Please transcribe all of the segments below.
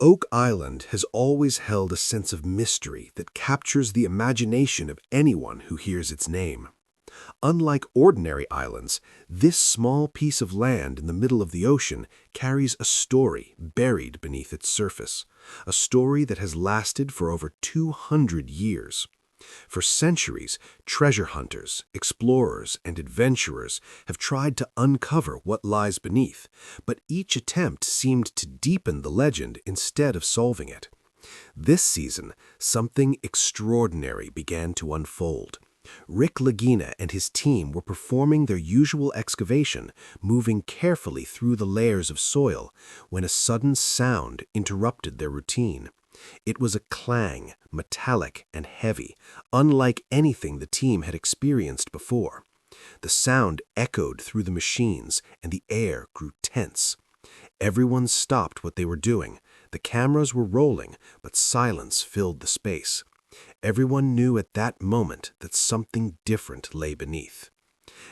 Oak Island has always held a sense of mystery that captures the imagination of anyone who hears its name. Unlike ordinary islands, this small piece of land in the middle of the ocean carries a story buried beneath its surface, a story that has lasted for over 200 years. For centuries, treasure hunters, explorers, and adventurers have tried to uncover what lies beneath, but each attempt seemed to deepen the legend instead of solving it. This season, something extraordinary began to unfold. Rick Lagina and his team were performing their usual excavation, moving carefully through the layers of soil, when a sudden sound interrupted their routine. It was a clang, metallic and heavy, unlike anything the team had experienced before. The sound echoed through the machines, and the air grew tense. Everyone stopped what they were doing. The cameras were rolling, but silence filled the space. Everyone knew at that moment that something different lay beneath.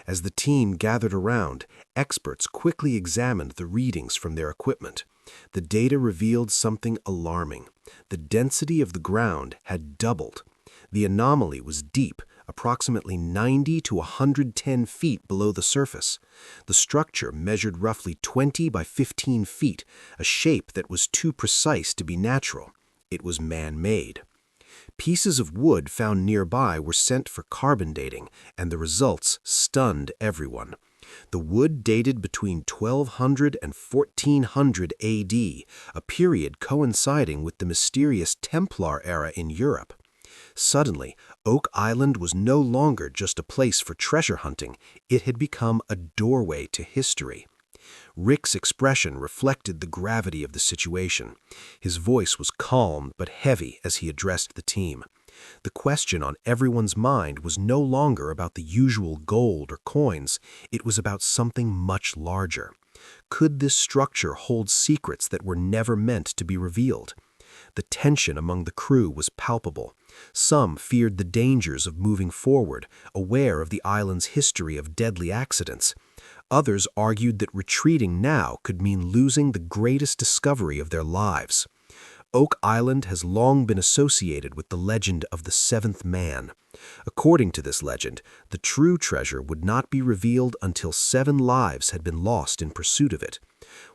As the team gathered around, experts quickly examined the readings from their equipment. The data revealed something alarming. The density of the ground had doubled. The anomaly was deep, approximately 90 to 110 feet below the surface. The structure measured roughly 20 by 15 feet, a shape that was too precise to be natural. It was man-made. Pieces of wood found nearby were sent for carbon dating, and the results stunned everyone. The wood dated between 1200 and 1400 AD, a period coinciding with the mysterious Templar era in Europe. Suddenly, Oak Island was no longer just a place for treasure hunting. It had become a doorway to history. Rick's expression reflected the gravity of the situation. His voice was calm but heavy as he addressed the team. The question on everyone's mind was no longer about the usual gold or coins. It was about something much larger. Could this structure hold secrets that were never meant to be revealed? The tension among the crew was palpable. Some feared the dangers of moving forward, aware of the island's history of deadly accidents. Others argued that retreating now could mean losing the greatest discovery of their lives. Oak Island has long been associated with the legend of the seventh man. According to this legend, the true treasure would not be revealed until 7 lives had been lost in pursuit of it.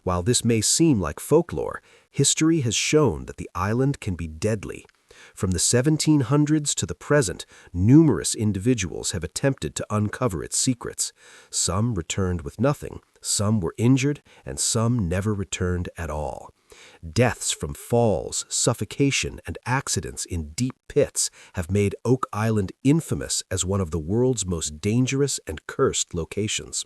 While this may seem like folklore, history has shown that the island can be deadly. From the 1700s to the present, numerous individuals have attempted to uncover its secrets. Some returned with nothing, some were injured, and some never returned at all. Deaths from falls, suffocation, and accidents in deep pits have made Oak Island infamous as one of the world's most dangerous and cursed locations.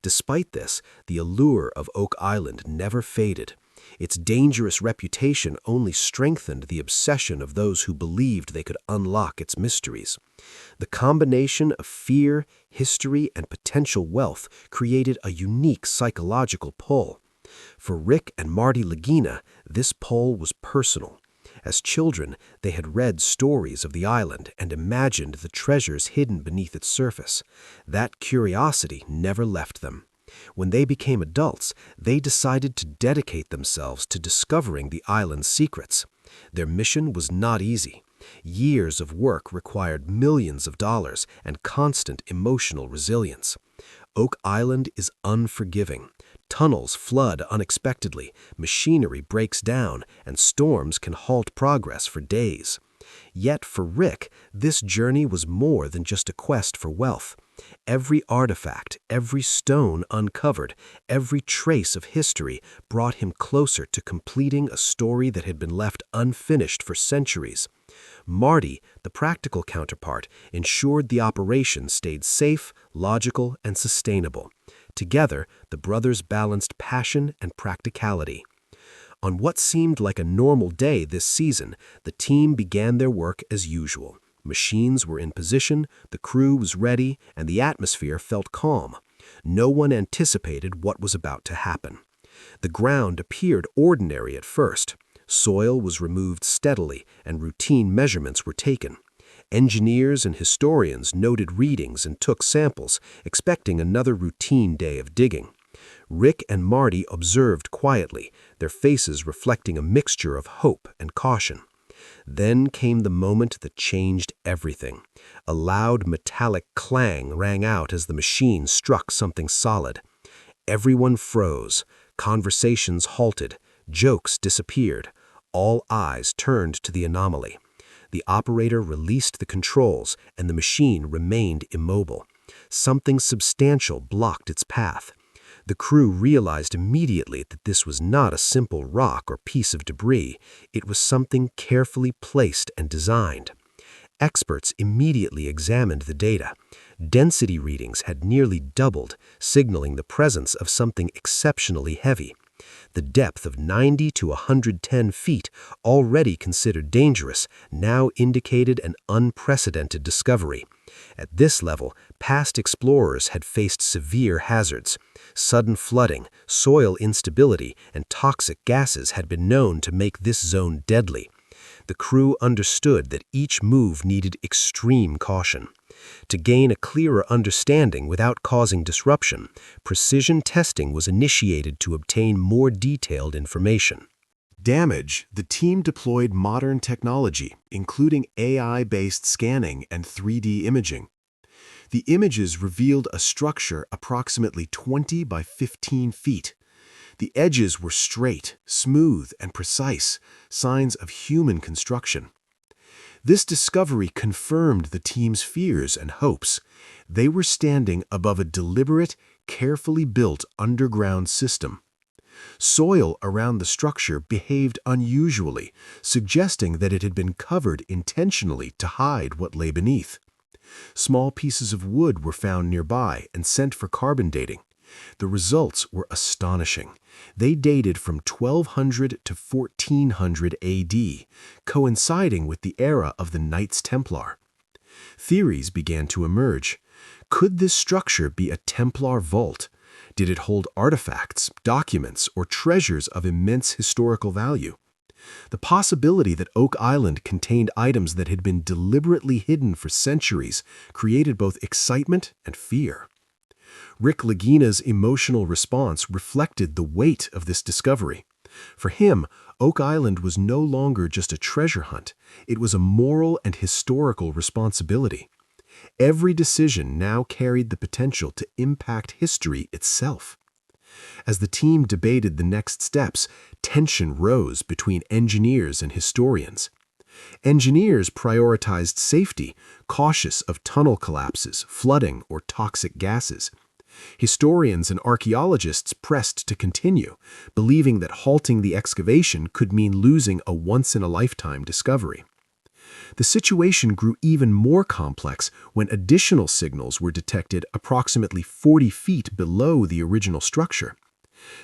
Despite this, the allure of Oak Island never faded. Its dangerous reputation only strengthened the obsession of those who believed they could unlock its mysteries. The combination of fear, history, and potential wealth created a unique psychological pull. For Rick and Marty Lagina, this pull was personal. As children, they had read stories of the island and imagined the treasures hidden beneath its surface. That curiosity never left them. When they became adults, they decided to dedicate themselves to discovering the island's secrets. Their mission was not easy. Years of work required millions of dollars and constant emotional resilience. Oak Island is unforgiving. Tunnels flood unexpectedly, machinery breaks down, and storms can halt progress for days. Yet for Rick, this journey was more than just a quest for wealth. Every artifact, every stone uncovered, every trace of history brought him closer to completing a story that had been left unfinished for centuries. Marty, the practical counterpart, ensured the operation stayed safe, logical, and sustainable. Together, the brothers balanced passion and practicality. On what seemed like a normal day this season, the team began their work as usual. Machines were in position, the crew was ready, and the atmosphere felt calm. No one anticipated what was about to happen. The ground appeared ordinary at first. Soil was removed steadily, and routine measurements were taken. Engineers and historians noted readings and took samples, expecting another routine day of digging. Rick and Marty observed quietly, their faces reflecting a mixture of hope and caution. Then came the moment that changed everything. A loud metallic clang rang out as the machine struck something solid. Everyone froze, conversations halted, jokes disappeared. All eyes turned to the anomaly. The operator released the controls, and the machine remained immobile. Something substantial blocked its path. The crew realized immediately that this was not a simple rock or piece of debris. It was something carefully placed and designed. Experts immediately examined the data. Density readings had nearly doubled, signaling the presence of something exceptionally heavy. The depth of 90 to 110 feet, already considered dangerous, now indicated an unprecedented discovery. At this level, past explorers had faced severe hazards. Sudden flooding, soil instability, and toxic gases had been known to make this zone deadly. The crew understood that each move needed extreme caution. To gain a clearer understanding without causing disruption, precision testing was initiated to obtain more detailed information. Damage, the team deployed modern technology, including AI-based scanning and 3D imaging. The images revealed a structure approximately 20 by 15 feet. The edges were straight, smooth, and precise, signs of human construction. This discovery confirmed the team's fears and hopes. They were standing above a deliberate, carefully built underground system. Soil around the structure behaved unusually, suggesting that it had been covered intentionally to hide what lay beneath. Small pieces of wood were found nearby and sent for carbon dating. The results were astonishing. They dated from 1200 to 1400 AD, coinciding with the era of the Knights Templar. Theories began to emerge. Could this structure be a Templar vault? Did it hold artifacts, documents, or treasures of immense historical value? The possibility that Oak Island contained items that had been deliberately hidden for centuries created both excitement and fear. Rick Lagina's emotional response reflected the weight of this discovery. For him, Oak Island was no longer just a treasure hunt. It was a moral and historical responsibility. Every decision now carried the potential to impact history itself. As the team debated the next steps, tension rose between engineers and historians. Engineers prioritized safety, cautious of tunnel collapses, flooding, or toxic gases. Historians and archaeologists pressed to continue, believing that halting the excavation could mean losing a once-in-a-lifetime discovery. The situation grew even more complex when additional signals were detected approximately 40 feet below the original structure.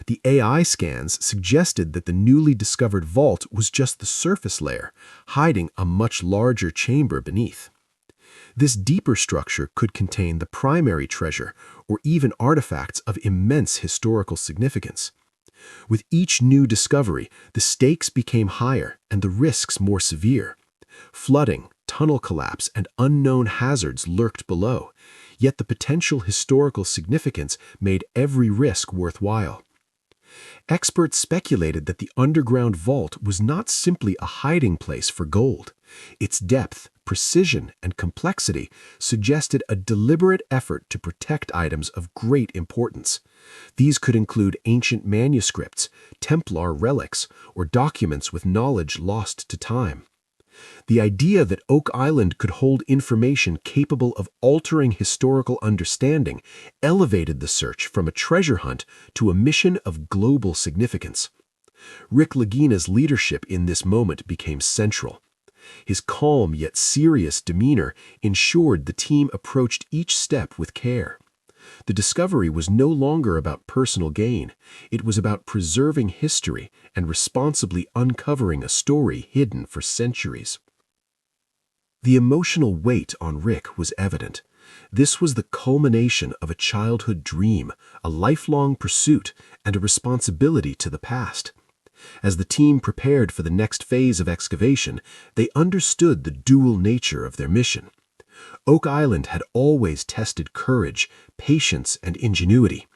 The AI scans suggested that the newly discovered vault was just the surface layer, hiding a much larger chamber beneath. This deeper structure could contain the primary treasure or even artifacts of immense historical significance. With each new discovery, the stakes became higher and the risks more severe. Flooding, tunnel collapse, and unknown hazards lurked below, yet the potential historical significance made every risk worthwhile. Experts speculated that the underground vault was not simply a hiding place for gold. Its depth, precision, and complexity suggested a deliberate effort to protect items of great importance. These could include ancient manuscripts, Templar relics, or documents with knowledge lost to time. The idea that Oak Island could hold information capable of altering historical understanding elevated the search from a treasure hunt to a mission of global significance. Rick Lagina's leadership in this moment became central. His calm yet serious demeanor ensured the team approached each step with care. The discovery was no longer about personal gain. It was about preserving history and responsibly uncovering a story hidden for centuries. The emotional weight on Rick was evident. This was the culmination of a childhood dream, a lifelong pursuit, and a responsibility to the past. As the team prepared for the next phase of excavation, they understood the dual nature of their mission. Oak Island had always tested courage, patience, and ingenuity.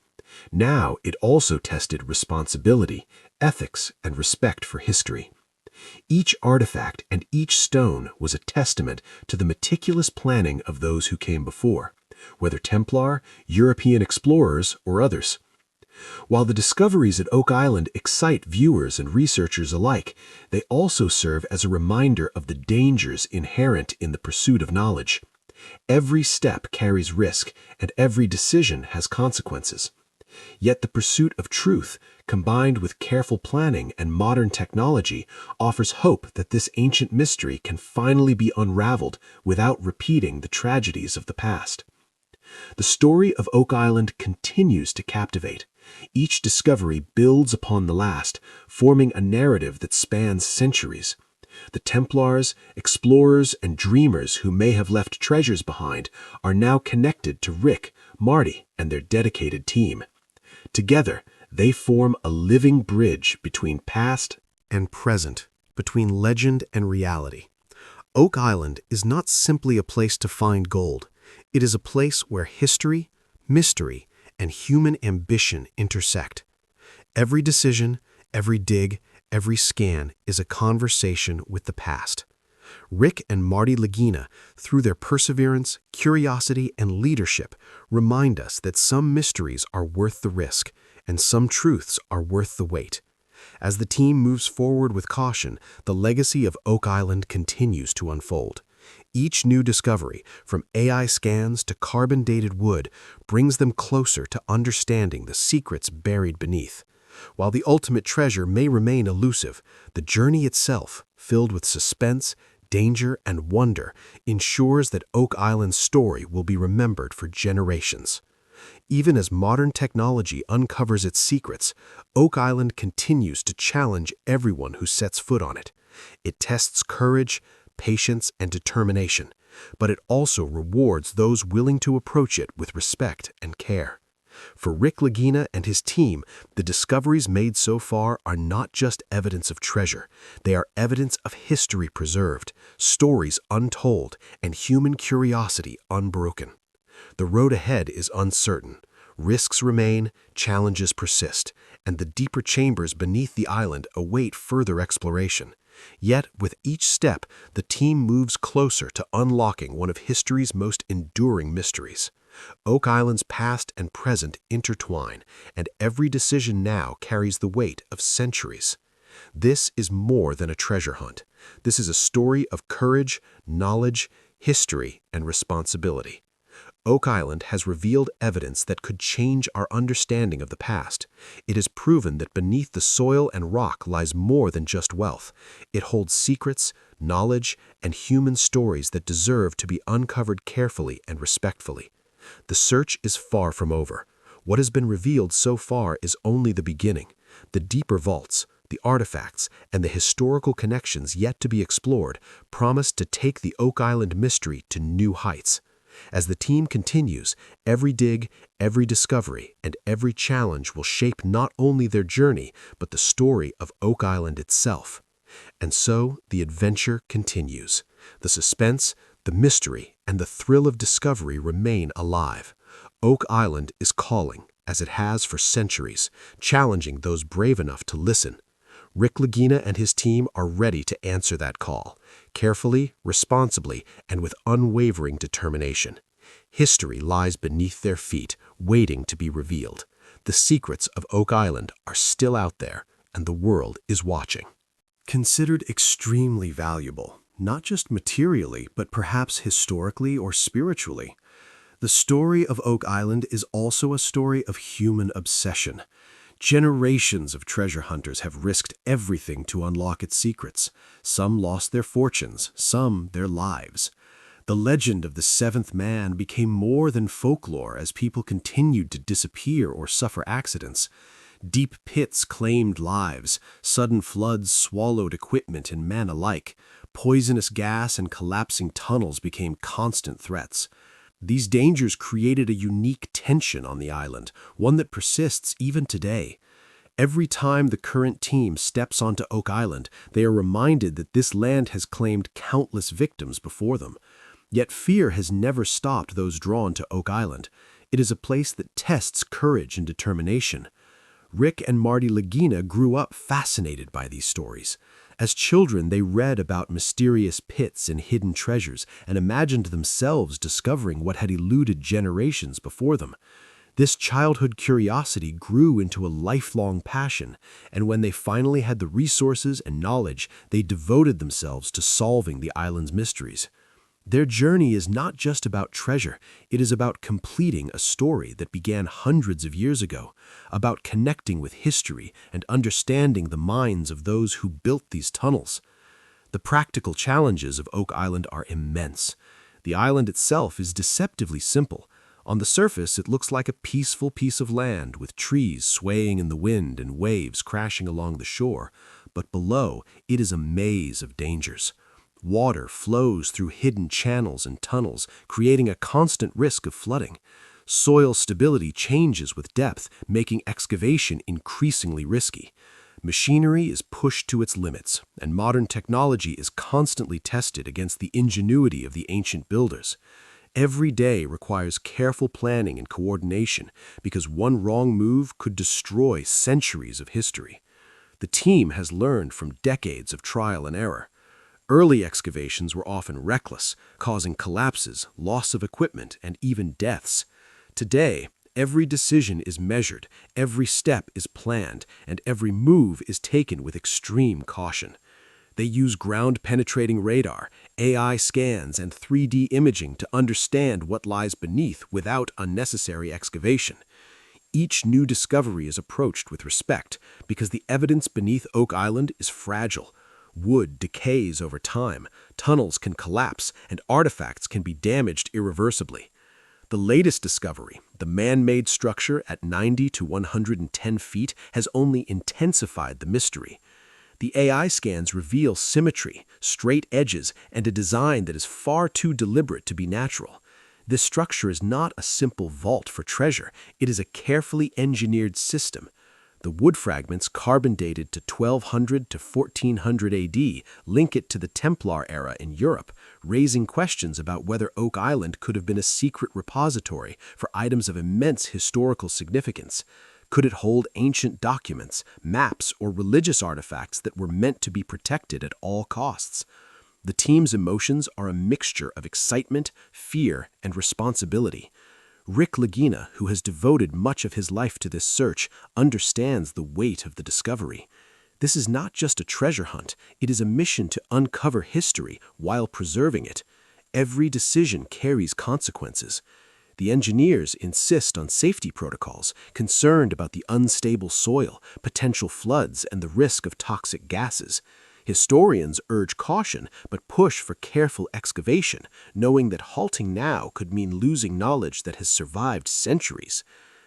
Now it also tested responsibility, ethics, and respect for history. Each artifact and each stone was a testament to the meticulous planning of those who came before, whether Templar, European explorers, or others. While the discoveries at Oak Island excite viewers and researchers alike, they also serve as a reminder of the dangers inherent in the pursuit of knowledge. Every step carries risk, and every decision has consequences. Yet the pursuit of truth, combined with careful planning and modern technology, offers hope that this ancient mystery can finally be unraveled without repeating the tragedies of the past. The story of Oak Island continues to captivate. Each discovery builds upon the last, forming a narrative that spans centuries. The Templars, explorers, and dreamers who may have left treasures behind are now connected to Rick, Marty, and their dedicated team. Together, they form a living bridge between past and present, between legend and reality. Oak Island is not simply a place to find gold. It is a place where history, mystery, and human ambition intersect. Every decision, every dig, every scan is a conversation with the past. Rick and Marty Lagina, through their perseverance, curiosity, and leadership, remind us that some mysteries are worth the risk, and some truths are worth the wait. As the team moves forward with caution, the legacy of Oak Island continues to unfold. Each new discovery, from AI scans to carbon-dated wood, brings them closer to understanding the secrets buried beneath. While the ultimate treasure may remain elusive, the journey itself, filled with suspense, danger, and wonder, ensures that Oak Island's story will be remembered for generations. Even as modern technology uncovers its secrets, Oak Island continues to challenge everyone who sets foot on it. It tests courage, patience, and determination, but it also rewards those willing to approach it with respect and care. For Rick Lagina and his team, the discoveries made so far are not just evidence of treasure. They are evidence of history preserved, stories untold, and human curiosity unbroken. The road ahead is uncertain. Risks remain, challenges persist, and the deeper chambers beneath the island await further exploration. Yet, with each step, the team moves closer to unlocking one of history's most enduring mysteries. Oak Island's past and present intertwine, and every decision now carries the weight of centuries. This is more than a treasure hunt. This is a story of courage, knowledge, history, and responsibility. Oak Island has revealed evidence that could change our understanding of the past. It has proven that beneath the soil and rock lies more than just wealth. It holds secrets, knowledge, and human stories that deserve to be uncovered carefully and respectfully. The search is far from over. What has been revealed so far is only the beginning. The deeper vaults, the artifacts, and the historical connections yet to be explored promise to take the Oak Island mystery to new heights. As the team continues, every dig, every discovery, and every challenge will shape not only their journey, but the story of Oak Island itself. And so the adventure continues. The suspense, the mystery, and the thrill of discovery remain alive. Oak Island is calling, as it has for centuries, challenging those brave enough to listen. Rick Lagina and his team are ready to answer that call, carefully, responsibly, and with unwavering determination. History lies beneath their feet, waiting to be revealed. The secrets of Oak Island are still out there, and the world is watching. Considered extremely valuable, not just materially, but perhaps historically or spiritually, the story of Oak Island is also a story of human obsession. Generations of treasure hunters have risked everything to unlock its secrets. Some lost their fortunes, some their lives. The legend of the seventh man became more than folklore as people continued to disappear or suffer accidents. Deep pits claimed lives, sudden floods swallowed equipment and men alike. Poisonous gas and collapsing tunnels became constant threats. These dangers created a unique tension on the island, one that persists even today. Every time the current team steps onto Oak Island, they are reminded that this land has claimed countless victims before them. Yet fear has never stopped those drawn to Oak Island. It is a place that tests courage and determination. Rick and Marty Lagina grew up fascinated by these stories. As children, they read about mysterious pits and hidden treasures and imagined themselves discovering what had eluded generations before them. This childhood curiosity grew into a lifelong passion, and when they finally had the resources and knowledge, they devoted themselves to solving the island's mysteries. Their journey is not just about treasure, it is about completing a story that began hundreds of years ago, about connecting with history and understanding the minds of those who built these tunnels. The practical challenges of Oak Island are immense. The island itself is deceptively simple. On the surface, it looks like a peaceful piece of land with trees swaying in the wind and waves crashing along the shore, but below, it is a maze of dangers. Water flows through hidden channels and tunnels, creating a constant risk of flooding. Soil stability changes with depth, making excavation increasingly risky. Machinery is pushed to its limits, and modern technology is constantly tested against the ingenuity of the ancient builders. Every day requires careful planning and coordination because one wrong move could destroy centuries of history. The team has learned from decades of trial and error. Early excavations were often reckless, causing collapses, loss of equipment, and even deaths. Today, every decision is measured, every step is planned, and every move is taken with extreme caution. They use ground-penetrating radar, AI scans, and 3D imaging to understand what lies beneath without unnecessary excavation. Each new discovery is approached with respect because the evidence beneath Oak Island is fragile. Wood decays over time, tunnels can collapse, and artifacts can be damaged irreversibly. The latest discovery, the man-made structure at 90 to 110 feet, has only intensified the mystery. The AI scans reveal symmetry, straight edges, and a design that is far too deliberate to be natural. This structure is not a simple vault for treasure, it is a carefully engineered system. The wood fragments, carbon dated to 1200 to 1400 AD, link it to the Templar era in Europe, raising questions about whether Oak Island could have been a secret repository for items of immense historical significance. Could it hold ancient documents, maps, or religious artifacts that were meant to be protected at all costs? The team's emotions are a mixture of excitement, fear, and responsibility. Rick Lagina, who has devoted much of his life to this search, understands the weight of the discovery. This is not just a treasure hunt, it is a mission to uncover history while preserving it. Every decision carries consequences. The engineers insist on safety protocols, concerned about the unstable soil, potential floods, and the risk of toxic gases. Historians urge caution, but push for careful excavation, knowing that halting now could mean losing knowledge that has survived centuries.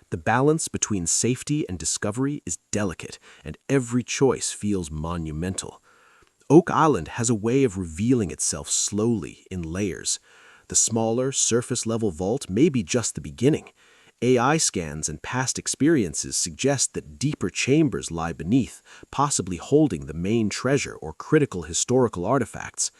The balance between safety and discovery is delicate, and every choice feels monumental. Oak Island has a way of revealing itself slowly in layers. The smaller, surface-level vault may be just the beginning. AI scans and past experiences suggest that deeper chambers lie beneath, possibly holding the main treasure or critical historical artifacts.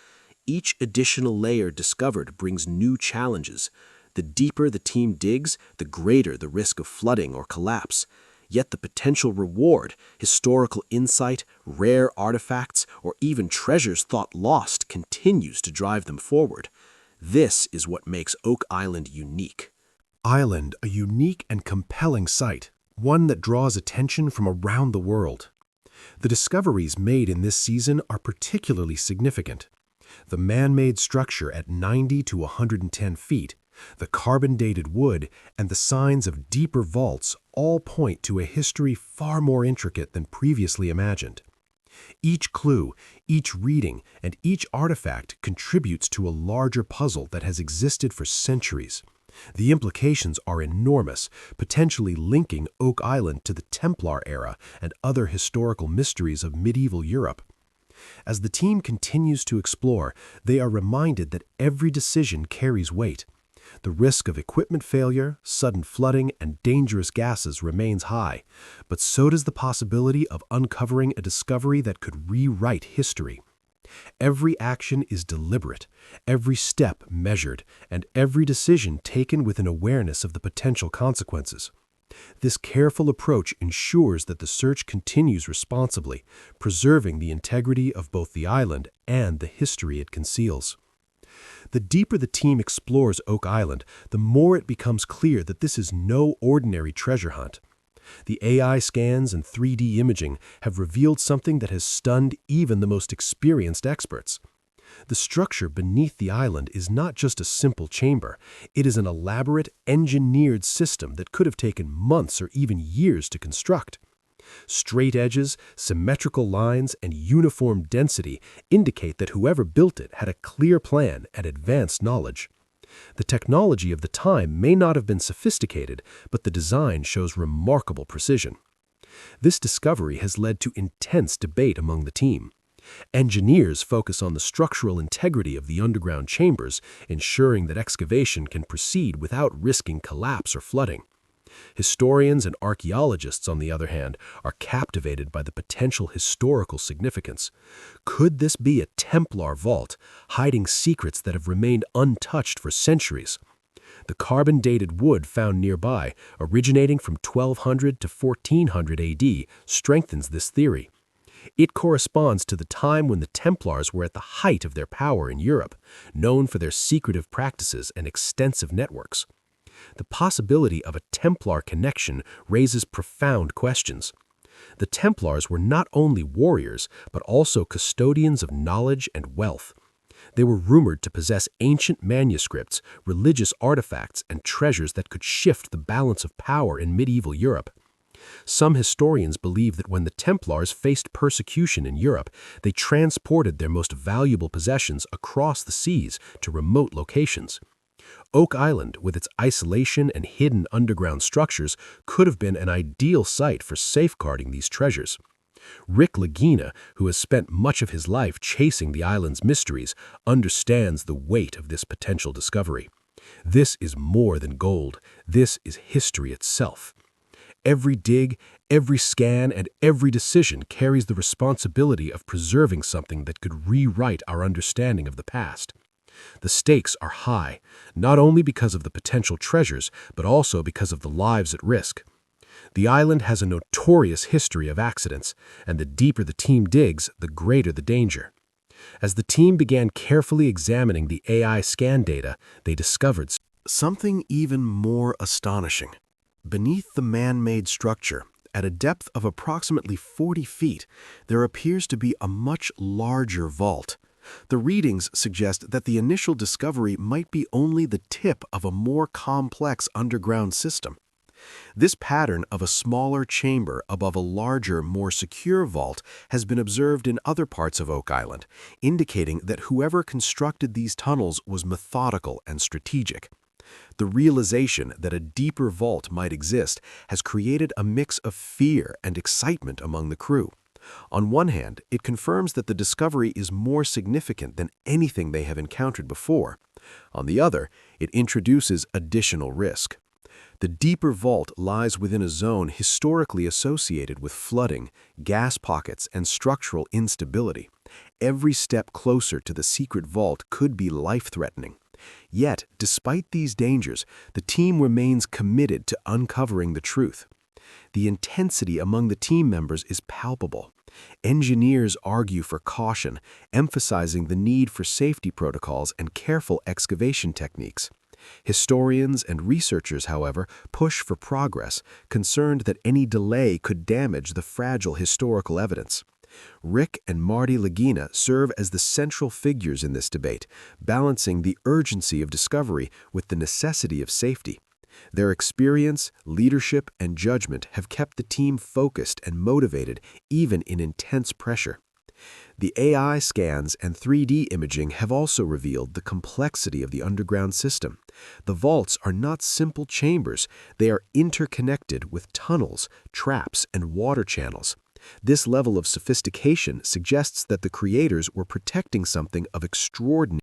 Each additional layer discovered brings new challenges. The deeper the team digs, the greater the risk of flooding or collapse. Yet the potential reward, historical insight, rare artifacts, or even treasures thought lost continues to drive them forward. This is what makes Oak Island unique. Island, a unique and compelling site, one that draws attention from around the world. The discoveries made in this season are particularly significant. The man-made structure at 90 to 110 feet, the carbon-dated wood, and the signs of deeper vaults all point to a history far more intricate than previously imagined. Each clue, each reading, and each artifact contributes to a larger puzzle that has existed for centuries. The implications are enormous, potentially linking Oak Island to the Templar era and other historical mysteries of medieval Europe. As the team continues to explore, they are reminded that every decision carries weight. The risk of equipment failure, sudden flooding, and dangerous gases remains high, but so does the possibility of uncovering a discovery that could rewrite history. Every action is deliberate, every step measured, and every decision taken with an awareness of the potential consequences. This careful approach ensures that the search continues responsibly, preserving the integrity of both the island and the history it conceals. The deeper the team explores Oak Island, the more it becomes clear that this is no ordinary treasure hunt. The AI scans and 3D imaging have revealed something that has stunned even the most experienced experts. The structure beneath the island is not just a simple chamber. It is an elaborate, engineered system that could have taken months or even years to construct. Straight edges, symmetrical lines, and uniform density indicate that whoever built it had a clear plan and advanced knowledge. The technology of the time may not have been sophisticated, but the design shows remarkable precision. This discovery has led to intense debate among the team. Engineers focus on the structural integrity of the underground chambers, ensuring that excavation can proceed without risking collapse or flooding. Historians and archaeologists, on the other hand, are captivated by the potential historical significance. Could this be a Templar vault, hiding secrets that have remained untouched for centuries? The carbon-dated wood found nearby, originating from 1200 to 1400 AD, strengthens this theory. It corresponds to the time when the Templars were at the height of their power in Europe, known for their secretive practices and extensive networks. The possibility of a Templar connection raises profound questions. The Templars were not only warriors, but also custodians of knowledge and wealth. They were rumored to possess ancient manuscripts, religious artifacts, and treasures that could shift the balance of power in medieval Europe. Some historians believe that when the Templars faced persecution in Europe, they transported their most valuable possessions across the seas to remote locations. Oak Island, with its isolation and hidden underground structures, could have been an ideal site for safeguarding these treasures. Rick Lagina, who has spent much of his life chasing the island's mysteries, understands the weight of this potential discovery. This is more than gold. This is history itself. Every dig, every scan, and every decision carries the responsibility of preserving something that could rewrite our understanding of the past. The stakes are high, not only because of the potential treasures, but also because of the lives at risk. The island has a notorious history of accidents, and the deeper the team digs, the greater the danger. As the team began carefully examining the AI scan data, they discovered something even more astonishing. Beneath the man-made structure, at a depth of approximately 40 feet, there appears to be a much larger vault. The readings suggest that the initial discovery might be only the tip of a more complex underground system. This pattern of a smaller chamber above a larger, more secure vault has been observed in other parts of Oak Island, indicating that whoever constructed these tunnels was methodical and strategic. The realization that a deeper vault might exist has created a mix of fear and excitement among the crew. On one hand, it confirms that the discovery is more significant than anything they have encountered before. On the other, it introduces additional risk. The deeper vault lies within a zone historically associated with flooding, gas pockets, and structural instability. Every step closer to the secret vault could be life-threatening. Yet, despite these dangers, the team remains committed to uncovering the truth. The intensity among the team members is palpable. Engineers argue for caution, emphasizing the need for safety protocols and careful excavation techniques. Historians and researchers, however, push for progress, concerned that any delay could damage the fragile historical evidence. Rick and Marty Lagina serve as the central figures in this debate, balancing the urgency of discovery with the necessity of safety. Their experience, leadership, and judgment have kept the team focused and motivated even in intense pressure. The AI scans and 3D imaging have also revealed the complexity of the underground system. The vaults are not simple chambers, they are interconnected with tunnels, traps, and water channels. This level of sophistication suggests that the creators were protecting something of extraordinary